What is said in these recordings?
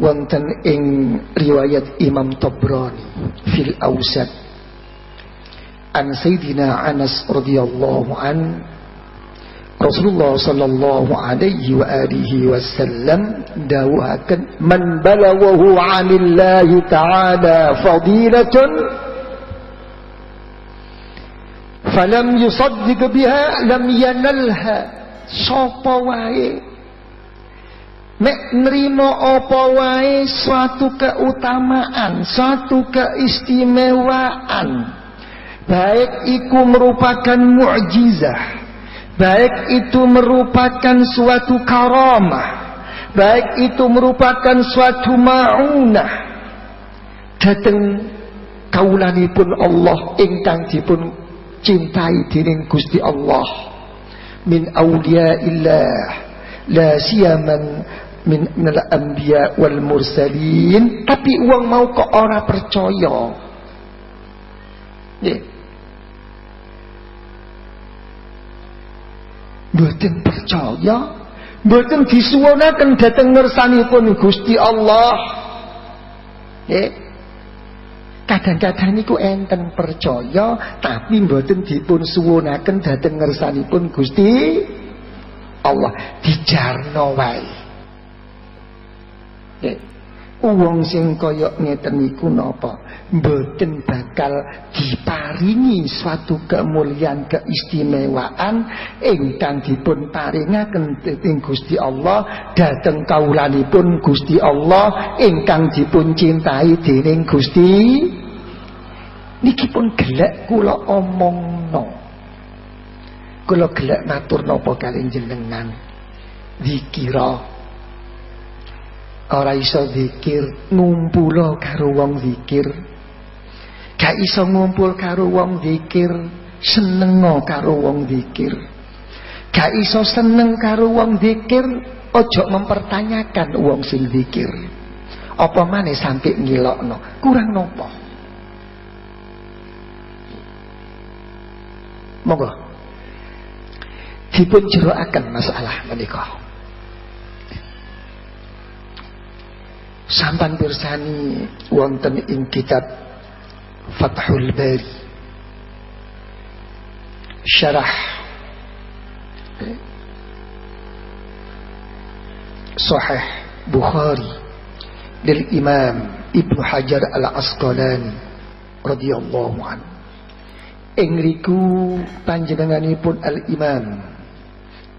wonten ing riwayat Imam Tabrani fil Awsat an Sayyidina Anas radhiyallahu an Rasulullah sallallahu alaihi wa alihi wasallam dawuhaken man balaghahu 'anillahi ta'ala fadilatun falam yusaddiq biha lam yanalha. Sapa wae nek nrimo apa wae suatu keutamaan, suatu keistimewaan, baik itu merupakan mukjizah, baik itu merupakan suatu karamah, baik itu merupakan suatu ma'unah dhateng kawulanipun Allah ingkang dipun cintai dening Gusti Allah min auliyaillah la siyaman min al-anbiya wal mursalin. Tapi wong mau kok ora percaya nggih, mboten percaya, mboten disuwunaken dhateng ngersanipun Gusti Allah nggih. Kadang-kadang niku enten percaya tapi mboten dipun suwunaken dhateng ngersanipun Gusti Allah, dijarno wae. Wong sing kaya ngeten niku napa mboten bakal diparingi suatu kemuliaan keistimewaan ingkang dipun paringaken dening Gusti Allah dhateng kawulanipun Gusti Allah ingkang dipun cintai dening Gusti. Niki pun gelek kula omongno, kula gelek matur napa kalih jenengan. Zikira ora iso zikir ngumpul karo wong zikir, gak iso ngumpul karo wong zikir seneng karo wong zikir, gak iso seneng karo wong zikir ojo mempertanyakan wong sing zikir. Apa maneh sampe ngilokno kurang nopo. Monggo dipun jeroaken masalah menika. Sampan pirsani wonten ing kitab Fathul Bari syarah Sahih Bukhari dari Imam Ibnu Hajar Al-Asqalani radhiyallahu anhu. Ing riku panjenenganipun Al-Imam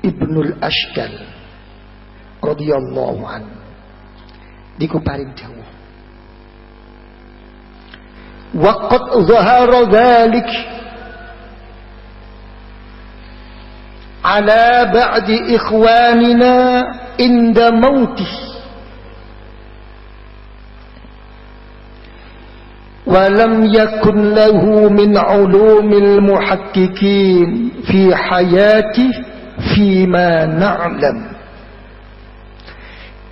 Ibnul Ashkal radhiyallahu anhu niku paring dawuh, waqad zahara dzalik ala ba'di ikhwanina inda mautih walam yakun lahu min ulumil muhaqqiqin fi hayati fima na'lam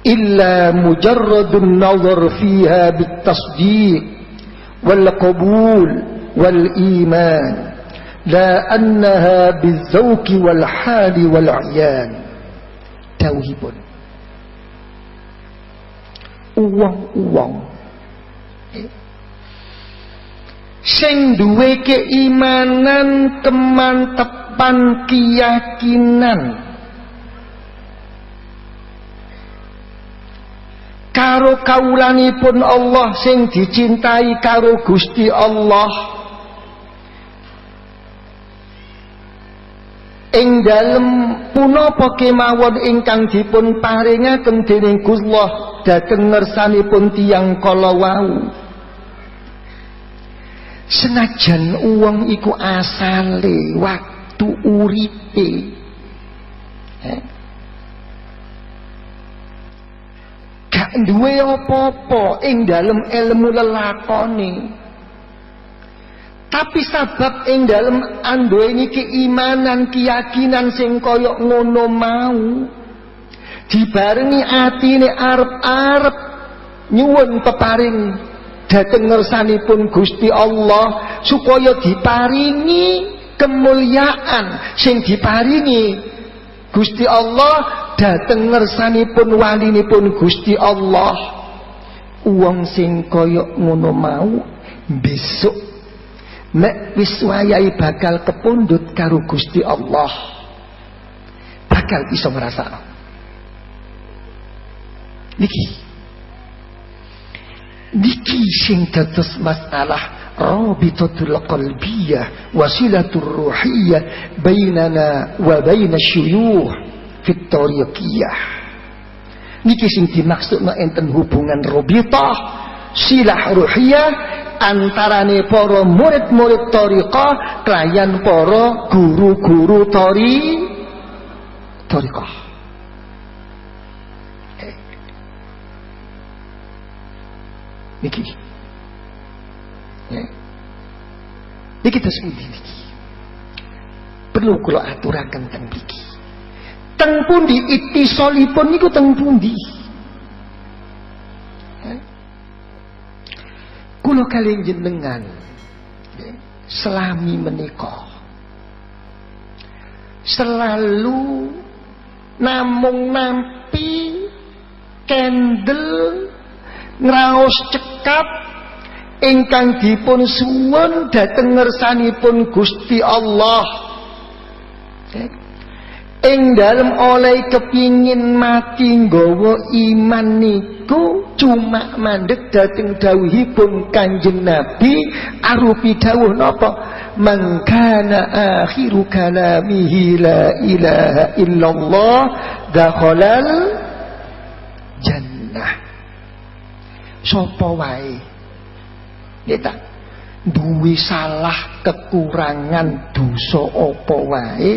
illa mujarradun nazar fiha bitasdiq wal qabul wal iman la annaha bizauqi wal hali wal a'yan. Dawuhipun uwong-uwong sing duwe keimanan, kemantepan, keyakinan karo kawulanipun Allah sing dicintai karo Gusti Allah ing dalem punapa kemawon ingkang dipun paringaken dening Gusti Allah dhateng ngersanipun tiyang kala wau. Senajan uang iku asale waktu uripe gak duwe apa-apa ing dalem ilmu lelakone, tapi sabab ing dalem anduweni keimanan, keyakinan sing kaya ngono mau dibarengi atine arep-arep nyuwun peparing dhateng ngersanipun Gusti Allah supaya diparingi kemuliaan sing diparingi Gusti Allah dhateng ngersanipun walinipun Gusti Allah. wong sing koyok ngono mau besok nek wis wayahe bakal kepundhut karo Gusti Allah bakal iso ngrasakno niki sing dados masalah rabitatul qalbiyah wasilatur ruhiyah bainana wa baina syuyukh fit tariqiyah. Niki sing dimaksudna enten hubungan rabitah silah ruhiyah antarane para murid-murid tariqah kelayan para guru-guru tariqah. Niki niki terus pundi niki perlu kula aturaken teng mriki teng pundi ittisalipun niku teng pundi kula kalih jenengan selami menika selalu namung nampi candle ngraos cekap ingkang dipun suwun dhateng ngersanipun Gusti Allah ing dalem oleh kepingin mati nggawa iman niku cuma mandeg dhateng dawuhipun Kanjeng Nabi arupi dawuh napa man kana akhiru kalamihi la ilaha illallah dakhalal jannah. Sapa wae kita duwe salah kekurangan dosa apa wae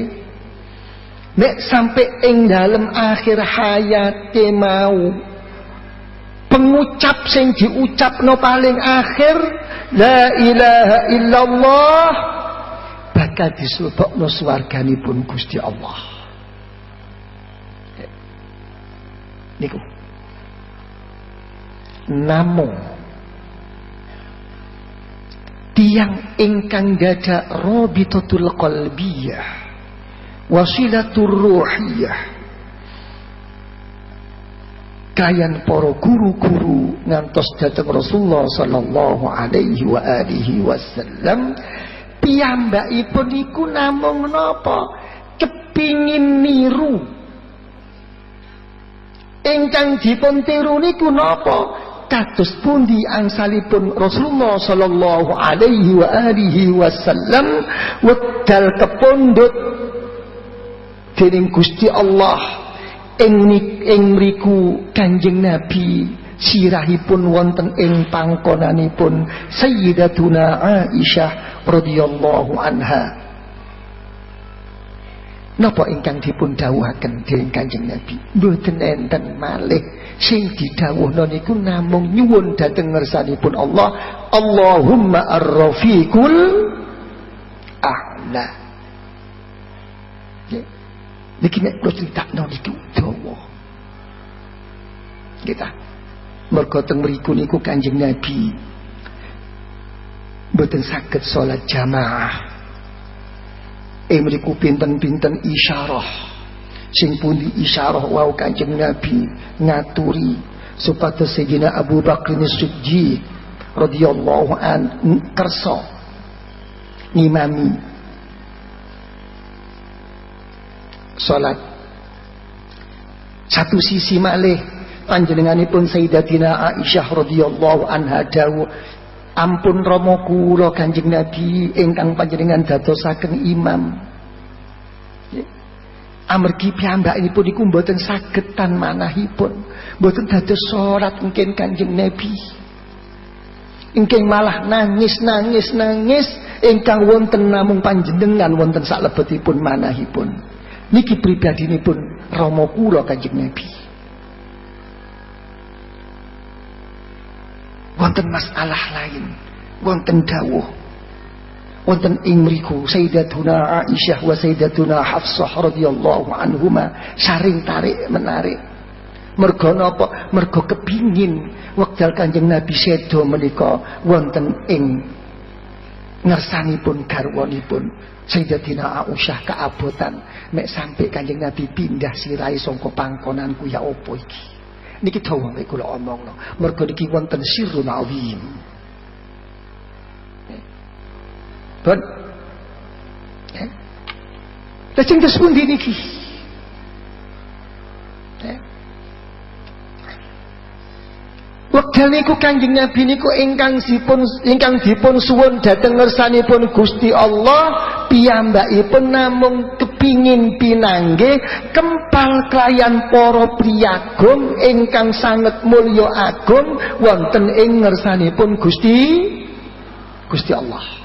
nek sampai ing dalem akhir hayate mau pengucap sing diucapno paling akhir la ilaha illallah bakal dislebokno swarganipun Gusti Allah niku. Namung tiang ingkang dada rabitatul qalbiyah wasilatur ruhiyah kayan para guru-guru ngantos dhateng Rasulullah sallallahu alaihi wa alihi wasallam piyambakipun iku namung napa kepingin niru ingkang dipun tiru niku napa kados pundi angsalipun Rasulullah sallallahu alaihi wa alihi wasallam wedal kepundhut dening Gusti Allah ing mriku Kanjeng Nabi sirahipun wonten ing pangkonanipun Sayyidatuna Aisyah radhiyallahu anha. Napa ingkang dipun dawuhaken dening Kanjeng Nabi mboten enten malih sing didhawuhna niku namung nyuwun dhateng ngersanipun Allah Allahumma ar-rafiqul a'la. Niki nek kula critakno niku dawa kita mergo teng mriku niku Kanjeng Nabi mboten saged salat jamaah mriku pinten-pinten isyarah sing pundi isyarah wau Kanjeng Nabi ngaturi supados Sayyidina Abu Bakar As-Siddiq radhiyallahu an kersa ngimami salat. Satu sisi malih panjenenganipun Sayyidatina Aisyah radhiyallahu anha dawuh ampun rama kula Kanjeng Nabi ingkang panjenengan dadosaken imam. Amargi piyambakipun iku mboten saged tan manahipun, mboten dados salat engken Kanjeng Nabi. Engken malah nangis ingkang wonten namung panjenengan wonten salebetipun manahipun. Niki pribadinipun rama kula Kanjeng Nabi. Wonten masalah lain, wonten dawuh, wonten ing mriku Sayyidatuna Aisyah wa Sayyidatuna Hafsah radhiyallahu anhuma saring tarik menarik. Mergo napa? Mergo kepingin wekdal Kanjeng Nabi seda menika wonten ing ngersanipun garwanipun Sayyidatina Aisyah keabotan nek sampai Kanjeng Nabi pindah sirahe saka pangkonanku ya apa iki. Niki dawa nek kula omongno. Mergo niki wonten sirrun azim. Pun lajeng terus pundi niki? Wekdal niku Kanjeng Nabi niku ingkang dipun suwun dhateng ngersanipun Gusti Allah, piyambakipun namung kepingin pinanggih kempal klayan para priyagung ingkang sanget mulya agung wonten ing ngersanipun Gusti Allah.